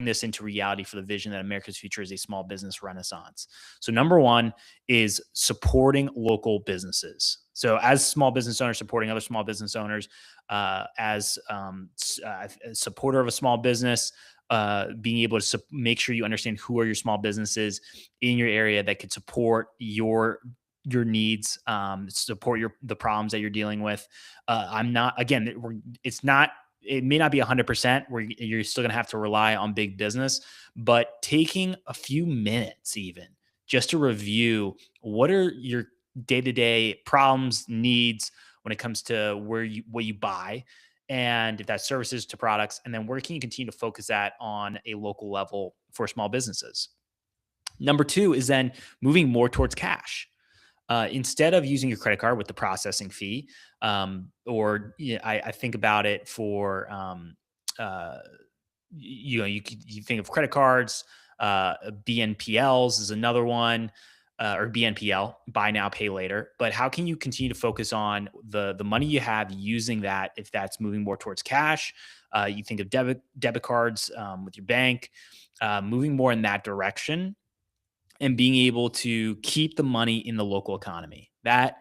this into reality for the vision that America's future is a small business renaissance. So number one is supporting local businesses. So as small business owners, supporting other small business owners, as a supporter of a small business, being able to make sure you understand who are your small businesses in your area that could support your needs, support the problems that you're dealing with. I'm not, again, it's not, it may not be 100% where you're still going to have to rely on big business, but taking a few minutes even just to review what are your day-to-day problems, needs when it comes to what you buy, and if that's services to products, and then where can you continue to focus that on a local level for small businesses. Number two is then moving more towards cash. Instead of using your credit card with the processing fee, or I think about it for, uh, you think of credit cards, BNPLs is another one, or BNPL, buy now, pay later. But how can you continue to focus on the money you have, using that if that's moving more towards cash? You think of debit cards, with your bank, moving more in that direction, and being able to keep the money in the local economy. That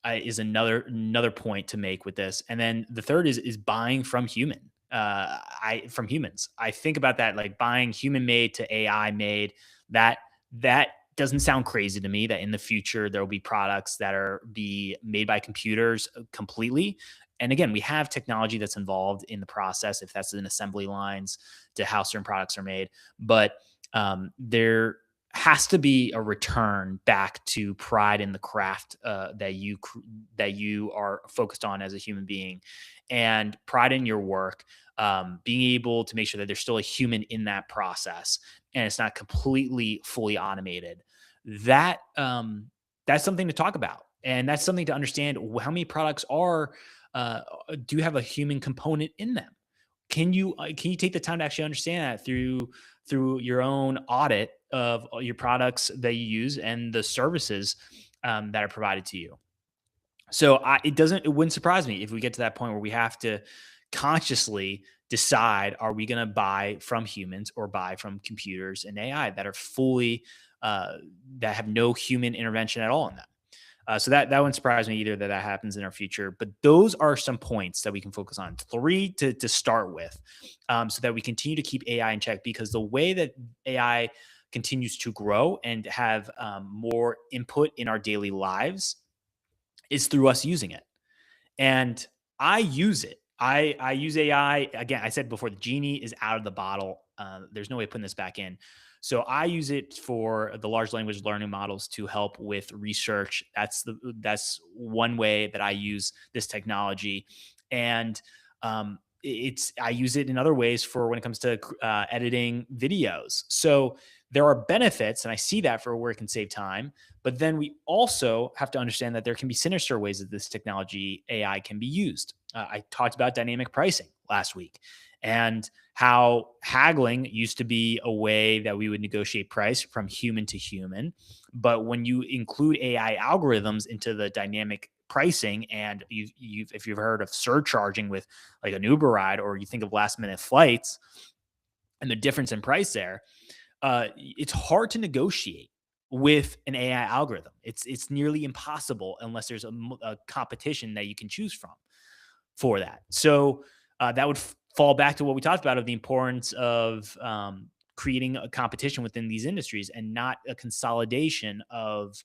is another point to make with this. And then the third is buying from from humans. I think about that, like buying human made to AI made. That doesn't sound crazy to me. That in the future there will be products that are be made by computers completely. And again, we have technology that's involved in the process, if that's in assembly lines to how certain products are made. But there has to be a return back to pride in the craft, that you are focused on as a human being, and pride in your work. Being able to make sure that there's still a human in that process, and it's not completely fully automated. That's something to talk about, and that's something to understand. How many products uh, do have a human component in them? Can you take the time to actually understand that through your own audit of all your products that you use and the services, that are provided to you? So it wouldn't surprise me if we get to that point where we have to consciously decide: are we going to buy from humans or buy from computers and AI that are fully, uh, that have no human intervention at all in them? So that wouldn't surprise me either, that happens in our future. But those are some points that we can focus on. Three to start with, so that we continue to keep AI in check. Because the way that AI continues to grow and have, more input in our daily lives is through us using it. And I use it. I use AI. Again, I said before, the genie is out of the bottle. There's no way of putting this back in. So I use it for the large language learning models to help with research. That's one way that I use this technology. And it's I use it in other ways for when it comes to editing videos. So there are benefits, and I see that for where it can save time. But then we also have to understand that there can be sinister ways that this technology, AI, can be used. I talked about dynamic pricing last week, and how haggling used to be a way that we would negotiate price from human to human. But when you include AI algorithms into the dynamic pricing, and if you've heard of surcharging with like an Uber ride, or you think of last minute flights and the difference in price there, it's hard to negotiate with an AI algorithm. It's nearly impossible unless there's a competition that you can choose from for that. So that would fall back to what we talked about, of the importance of, creating a competition within these industries, and not a consolidation of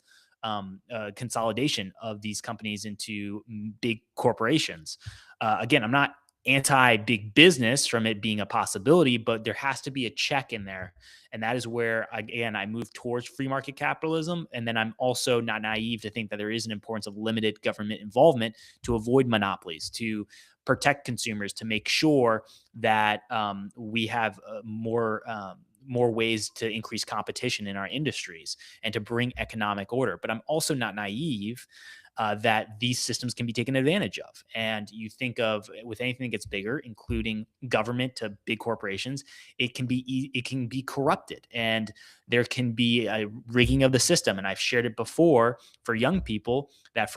these companies into big corporations. Again, I'm not anti big business from it being a possibility, but there has to be a check in there. And that is where, again, I move towards free market capitalism. And then I'm also not naive to think that there is an importance of limited government involvement to avoid monopolies, to protect consumers, to make sure that, we have, more ways to increase competition in our industries and to bring economic order. But I'm also not naive, that these systems can be taken advantage of. And you think of, with anything that gets bigger, including government to big corporations, it can be corrupted, and there can be a rigging of the system. And I've shared it before for young people, that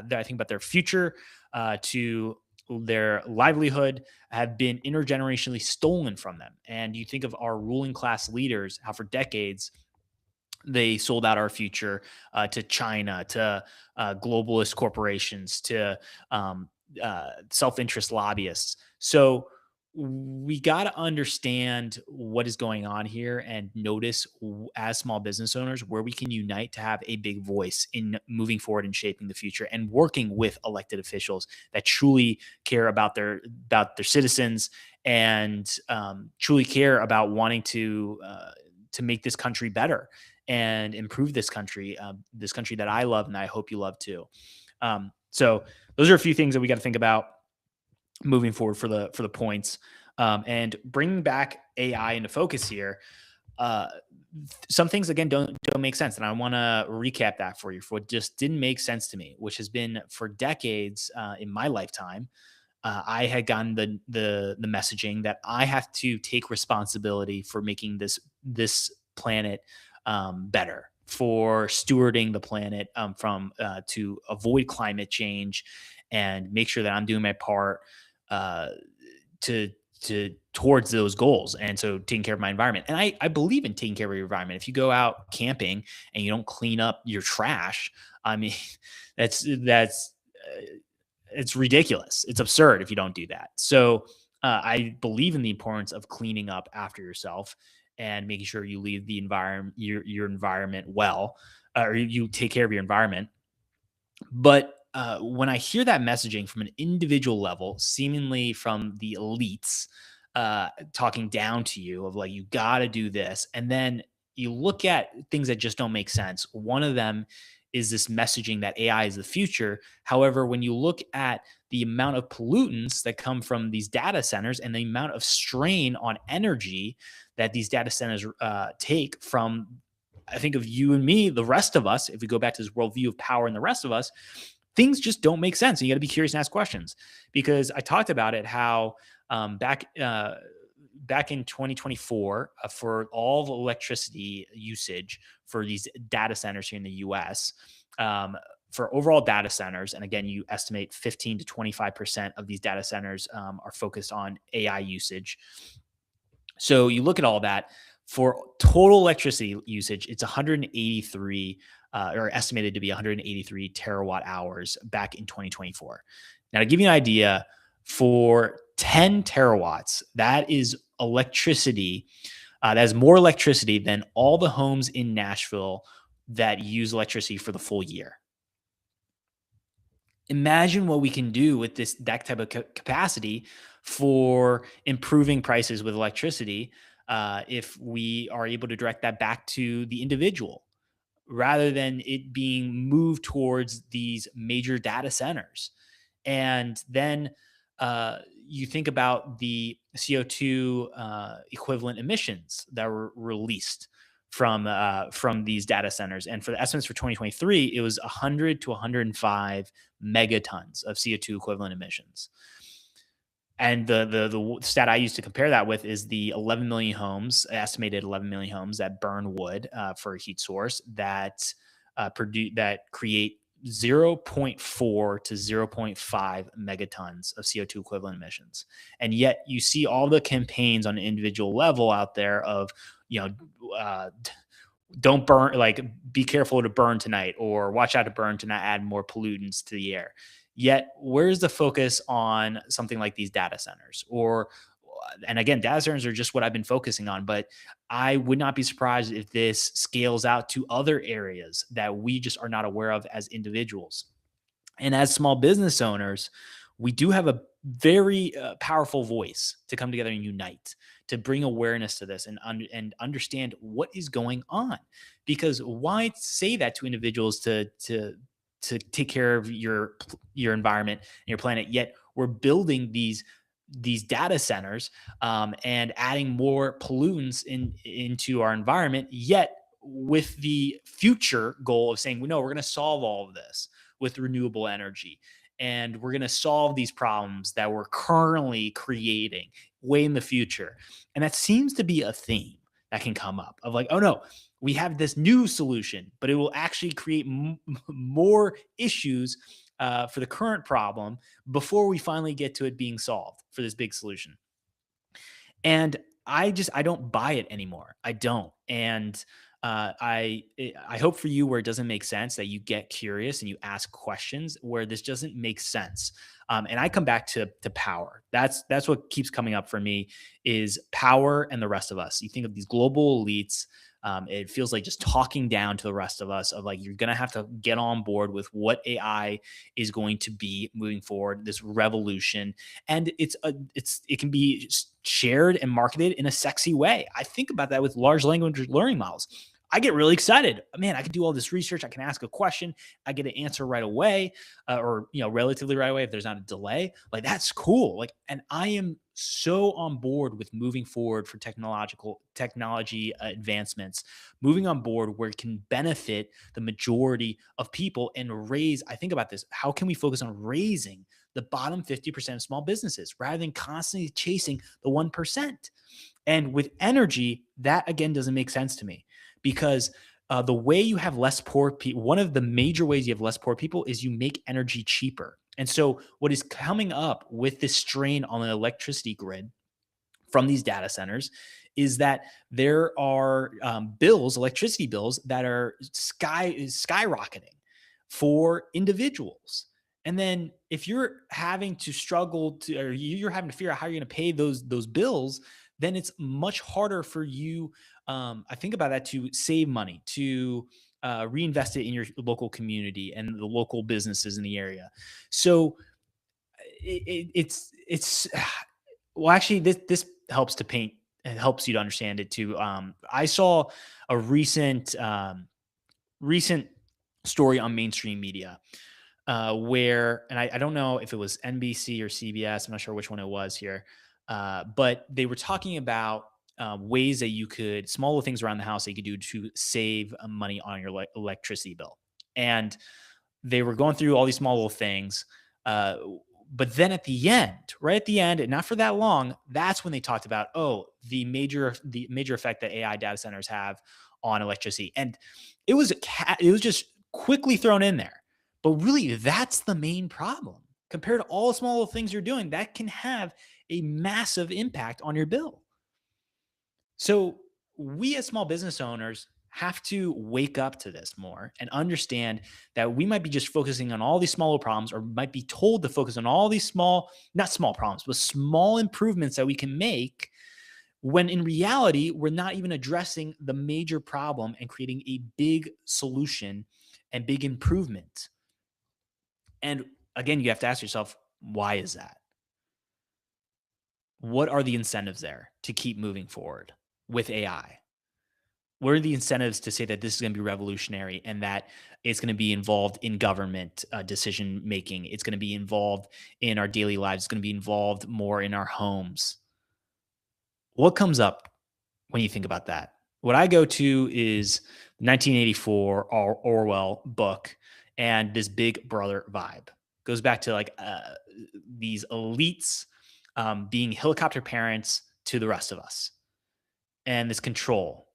that I think about their future, to their livelihood have been intergenerationally stolen from them. And you think of our ruling class leaders, how for decades they sold out our future to China, to globalist corporations, to self interest lobbyists. So we got to understand what is going on here and notice as small business owners where we can unite to have a big voice in moving forward and shaping the future and working with elected officials that truly care about their citizens and truly care about wanting to make this country better and improve this country that I love and I hope you love too. So those are a few things that we got to think about moving forward for the points. And bringing back AI into focus here. Uh, some things again don't make sense, and I want to recap that for you for what just didn't make sense to me, which has been for decades in my lifetime. I had gotten the messaging that I have to take responsibility for making this planet better, for stewarding the planet from to avoid climate change and make sure that I'm doing my part uh, to towards those goals. And so taking care of my environment. And I believe in taking care of your environment. If you go out camping and you don't clean up your trash, I mean, that's it's ridiculous. It's absurd if you don't do that. So I believe in the importance of cleaning up after yourself and making sure you leave the environment your environment well, or you take care of your environment. But when I hear that messaging from an individual level, seemingly from the elites, talking down to you of like, you got to do this. And then you look at things that just don't make sense. One of them is this messaging that AI is the future. However, when you look at the amount of pollutants that come from these data centers and the amount of strain on energy that these data centers take from, I think of you and me, the rest of us, if we go back to this worldview of power and the rest of us, things just don't make sense. And you got to be curious and ask questions, because I talked about it, how back in 2024, for all the electricity usage for these data centers here in the US, for overall data centers, and again, you estimate 15 to 25% of these data centers are focused on AI usage. So you look at all that, for total electricity usage, it's 183, or estimated to be 183 terawatt hours back in 2024. Now, to give you an idea, for 10 terawatts, that is electricity. That is more electricity than all the homes in Nashville that use electricity for the full year. Imagine what we can do with that type of capacity for improving prices with electricity, if we are able to direct that back to the individual rather than it being moved towards these major data centers. And then you think about the CO2 equivalent emissions that were released from these data centers. And for the estimates for 2023, it was 100 to 105 megatons of CO2 equivalent emissions. And the stat I use to compare that with is the 11 million homes, estimated 11 million homes that burn wood for a heat source that create 0.4 to 0.5 megatons of CO2 equivalent emissions. And yet you see all the campaigns on an individual level out there of, don't burn, like, be careful to burn tonight, or watch out to burn to not add more pollutants to the air. Yet, where's the focus on something like these data centers? And again, data centers are just what I've been focusing on, but I would not be surprised if this scales out to other areas that we just are not aware of as individuals. And as small business owners, we do have a very powerful voice to come together and unite, to bring awareness to this and understand what is going on. Because why say that to individuals to take care of your environment and your planet, yet we're building these data centers and adding more pollutants into our environment, yet with the future goal of saying, no, we're going to solve all of this with renewable energy, and we're going to solve these problems that we're currently creating way in the future. And that seems to be a theme that can come up of like, oh no, we have this new solution, but it will actually create more issues for the current problem before we finally get to it being solved for this big solution. And I don't buy it anymore. I don't. And I hope for you where it doesn't make sense that you get curious and you ask questions where this doesn't make sense. And I come back to power. That's what keeps coming up for me is power and the rest of us. You think of these global elites. It feels like just talking down to the rest of us of like you're gonna have to get on board with what AI is going to be moving forward, this revolution, and it can be shared and marketed in a sexy way. I think about that with large language learning models. I get really excited. Man, I can do all this research. I can ask a question. I get an answer right away, or relatively right away if there's not a delay. Like that's cool. Like, and I am so on board with moving forward for technology advancements, moving on board where it can benefit the majority of people and raise. I think about this. How can we focus on raising the bottom 50% of small businesses rather than constantly chasing the 1%? And with energy, that again doesn't make sense to me because the way you have less poor people, one of the major ways you have less poor people is you make energy cheaper. And so, what is coming up with this strain on the electricity grid from these data centers is that there are electricity bills that are skyrocketing for individuals. And then if you're having to struggle to, or you're having to figure out how you're going to pay those bills, then it's much harder for you. I think about that to save money, to reinvest it in your local community and the local businesses in the area. So it's well, actually, this helps to paint. It helps you to understand it too. I saw a recent story on mainstream media where, and I don't know if it was NBC or CBS. I'm not sure which one it was here, but they were talking about ways that you could, small little things around the house that you could do to save money on your electricity bill. And they were going through all these small little things. But then at the end, right at the end, and not for that long, that's when they talked about, the major effect that AI data centers have on electricity. And it was just quickly thrown in there. But really, that's the main problem. Compared to all the small little things you're doing, that can have a massive impact on your bill. So we as small business owners have to wake up to this more and understand that we might be just focusing on all these smaller problems, or might be told to focus on all these not small problems, but small improvements that we can make, when in reality, we're not even addressing the major problem and creating a big solution and big improvement. And again, you have to ask yourself, why is that? What are the incentives there to keep moving forward with AI? What are the incentives to say that this is going to be revolutionary and that it's going to be involved in government decision making? It's going to be involved in our daily lives. It's going to be involved more in our homes. What comes up when you think about that? What I go to is 1984 Orwell book and this Big Brother vibe. Goes back to like these elites being helicopter parents to the rest of us, and this control.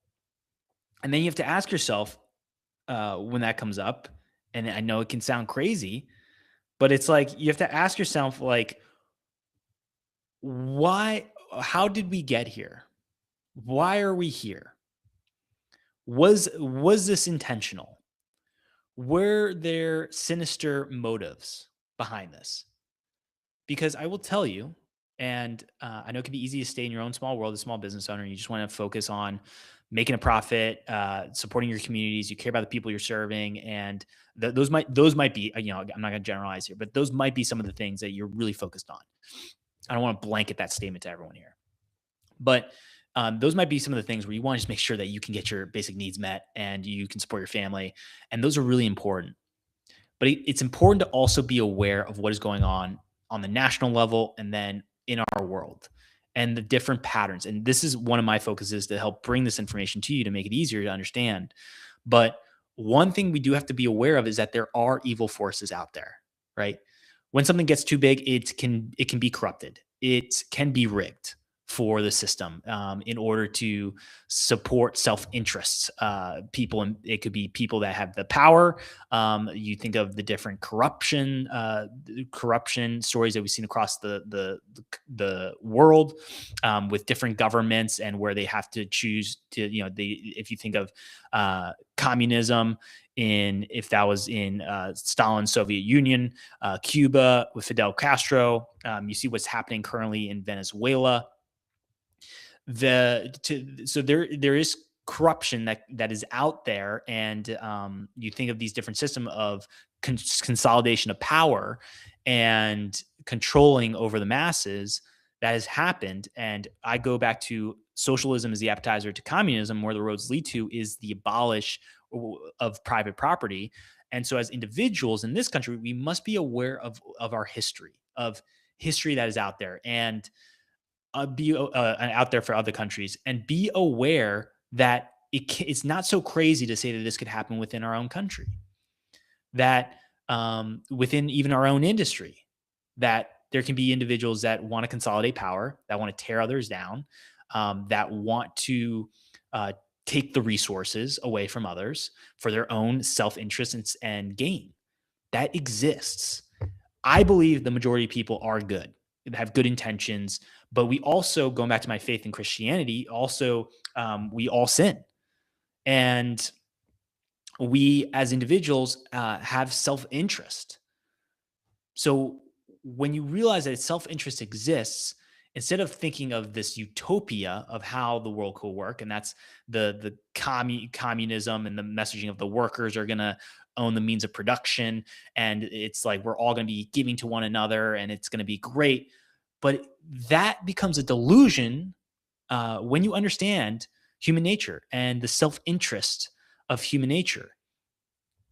And then you have to ask yourself when that comes up, and I know it can sound crazy, but it's like you have to ask yourself, like, why? How did we get here? Why are we here? Was this intentional? Were there sinister motives behind this? Because I will tell you, and I know it can be easy to stay in your own small world as a small business owner. You just want to focus on making a profit, supporting your communities. You care about the people you're serving, and those might be, I'm not going to generalize here, but those might be some of the things that you're really focused on. I don't want to blanket that statement to everyone here, but those might be some of the things where you want to just make sure that you can get your basic needs met and you can support your family, and those are really important. But it's important to also be aware of what is going on the national level and then in our world and the different patterns. And this is one of my focuses to help bring this information to you to make it easier to understand. But one thing we do have to be aware of is that there are evil forces out there, right? When something gets too big, it can be corrupted. It can be rigged for the system in order to support self-interests. People, and it could be people that have the power. You think of the different corruption stories that we've seen across the world with different governments, and where they have to choose to, if you think of communism, if that was in Stalin's Soviet Union, Cuba with Fidel Castro, you see what's happening currently in Venezuela. So there is corruption that is out there, and you think of these different systems of consolidation of power and controlling over the masses that has happened. And I go back to socialism as the appetizer to communism, where the roads lead to is the abolish of private property. And so as individuals in this country, we must be aware of our history, that is out there, and be out there for other countries, and be aware that it's not so crazy to say that this could happen within our own country, that within even our own industry, that there can be individuals that want to consolidate power, that want to tear others down, that want to take the resources away from others for their own self-interest and gain. That exists. I believe the majority of people are good, have good intentions, but we also, going back to my faith in Christianity, also we all sin, and we as individuals have self-interest. So when you realize that self-interest exists, instead of thinking of this utopia of how the world could work, and that's the communism and the messaging of the workers are going to own the means of production, and it's like we're all going to be giving to one another, and it's going to be great. But that becomes a delusion when you understand human nature and the self-interest of human nature,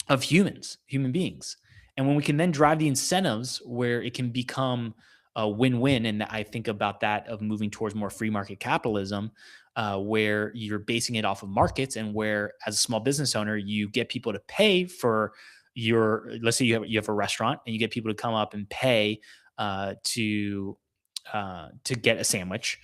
of human beings. And when we can then drive the incentives where it can become a win-win, and I think about that of moving towards more free market capitalism, where you're basing it off of markets, and where as a small business owner, you get people to pay for let's say you have a restaurant, and you get people to come up and pay to get a sandwich,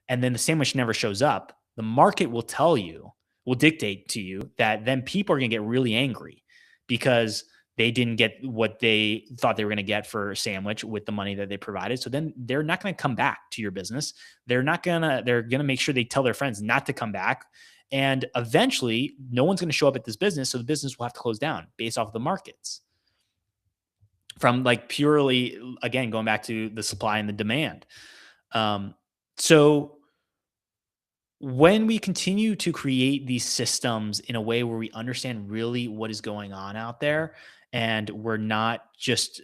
and then the sandwich never shows up. The market will dictate to you that then people are going to get really angry because they didn't get what they thought they were going to get for a sandwich with the money that they provided. So then they're not going to come back to your business. They're going to make sure they tell their friends not to come back. And eventually no one's going to show up at this business. So the business will have to close down based off of the markets. From like purely, again, going back to the supply and the demand. So when we continue to create these systems in a way where we understand really what is going on out there, and we're not just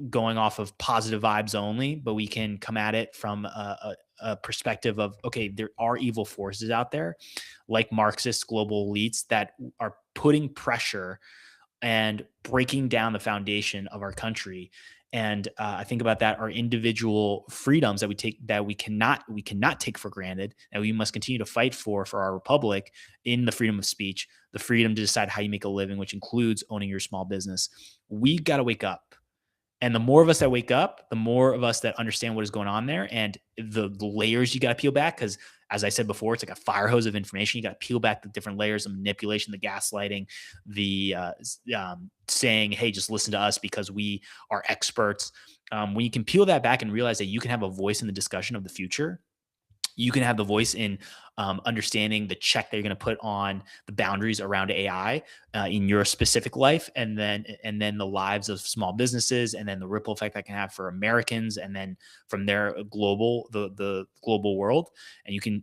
going off of positive vibes only, but we can come at it from a perspective of, okay, there are evil forces out there, like Marxist global elites, that are putting pressure and breaking down the foundation of our country. And I think about that, our individual freedoms that we cannot take for granted, and we must continue to fight for our republic, in the freedom of speech, the freedom to decide how you make a living, which includes owning your small business. We got to wake up. And the more of us that wake up, the more of us that understand what is going on there, and the layers you got to peel back. Because as I said before, it's like a fire hose of information. You got to peel back the different layers of manipulation, the gaslighting, the saying, hey, just listen to us because we are experts. When you can peel that back and realize that you can have a voice in the discussion of the future, you can have the voice in understanding the check that you're going to put on the boundaries around AI in your specific life, and then the lives of small businesses, and then the ripple effect that can have for Americans, and then from there the global world. And you can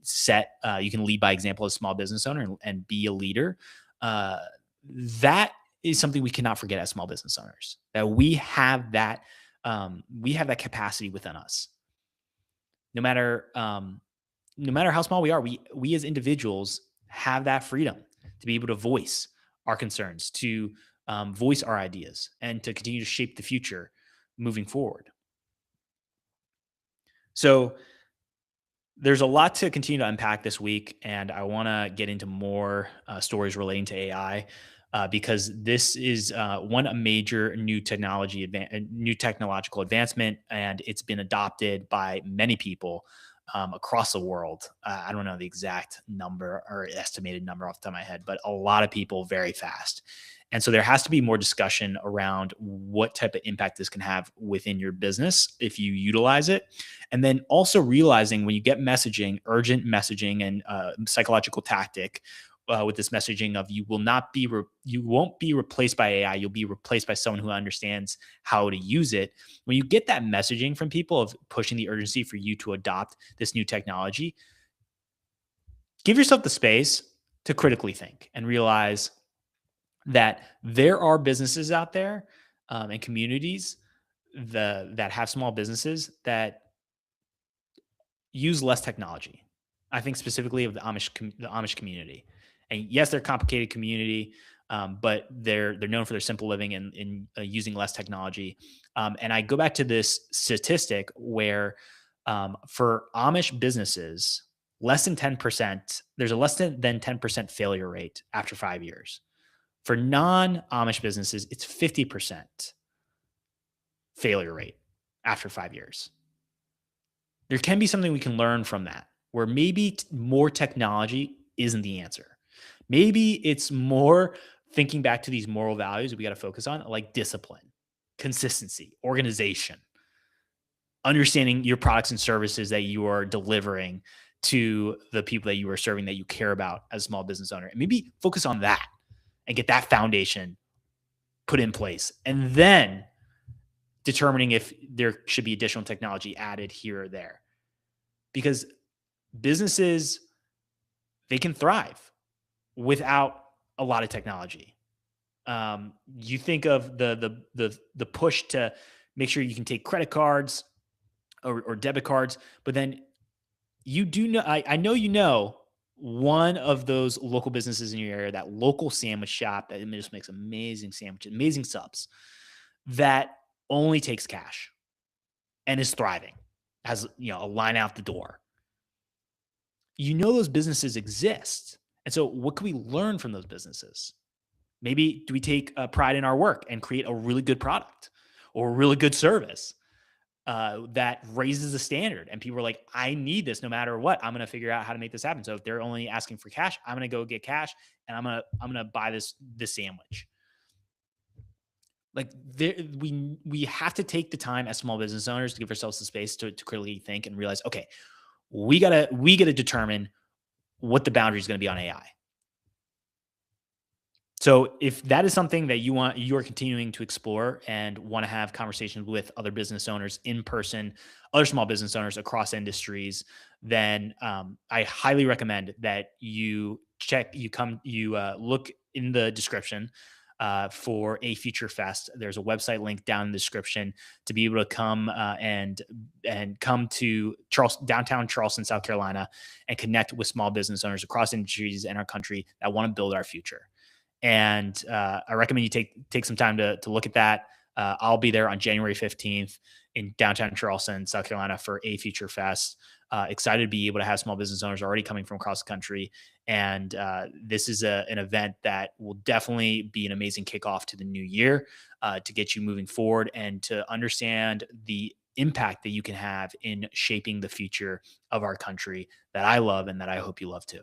lead by example as a small business owner, and be a leader. That is something we cannot forget as small business owners, that we have that capacity within us. No matter how small we are, we as individuals have that freedom to be able to voice our concerns, to voice our ideas, and to continue to shape the future moving forward. So there's a lot to continue to unpack this week, and I want to get into more stories relating to AI because this is a major new technological advancement, and it's been adopted by many people. across the world. I don't know the exact number or estimated number off the top of my head, but a lot of people very fast. And so there has to be more discussion around what type of impact this can have within your business if you utilize it. And then also realizing when you get messaging, urgent messaging and psychological tactic with this messaging of you won't be replaced by AI, you'll be replaced by someone who understands how to use it. When you get that messaging from people of pushing the urgency for you to adopt this new technology, give yourself the space to critically think and realize that there are businesses out there and communities that have small businesses that use less technology. I think specifically of the Amish community. And yes, they're a complicated community, but they're known for their simple living and in using less technology. And I go back to this statistic where for Amish businesses, less than 10%, there's a less than 10% failure rate after 5 years. For non-Amish businesses, it's 50% failure rate after 5 years. There can be something we can learn from that, where maybe more technology isn't the answer. Maybe it's more thinking back to these moral values that we got to focus on, like discipline, consistency, organization, understanding your products and services that you are delivering to the people that you are serving that you care about as a small business owner. And maybe focus on that and get that foundation put in place. And then determining if there should be additional technology added here or there. Because businesses, they can thrive without a lot of technology. You think of the push to make sure you can take credit cards or debit cards, but then you do know, I know you know one of those local businesses in your area, that local sandwich shop that just makes amazing sandwiches, amazing subs, that only takes cash and is thriving, has a line out the door. You know those businesses exist. And so what can we learn from those businesses? Maybe do we take pride in our work and create a really good product or a really good service that raises the standard, and people are like, I need this no matter what. I'm going to figure out how to make this happen. So if they're only asking for cash, I'm going to go get cash and I'm going to buy this sandwich. Like we have to take the time as small business owners to give ourselves the space to critically think and realize, okay, we gotta determine what the boundary is going to be on AI. So if that is something that you are continuing to explore and want to have conversations with other business owners in person, other small business owners across industries, then I highly recommend that you look in the description for a Future Fest. There's a website link down in the description to be able to come and come to downtown Charleston, South Carolina, and connect with small business owners across industries in our country that want to build our future. And I recommend you take some time to look at that. I'll be there on January 15th in downtown Charleston, South Carolina for a Future Fest. Excited to be able to have small business owners already coming from across the country. And this is an event that will definitely be an amazing kickoff to the new year to get you moving forward and to understand the impact that you can have in shaping the future of our country that I love and that I hope you love too.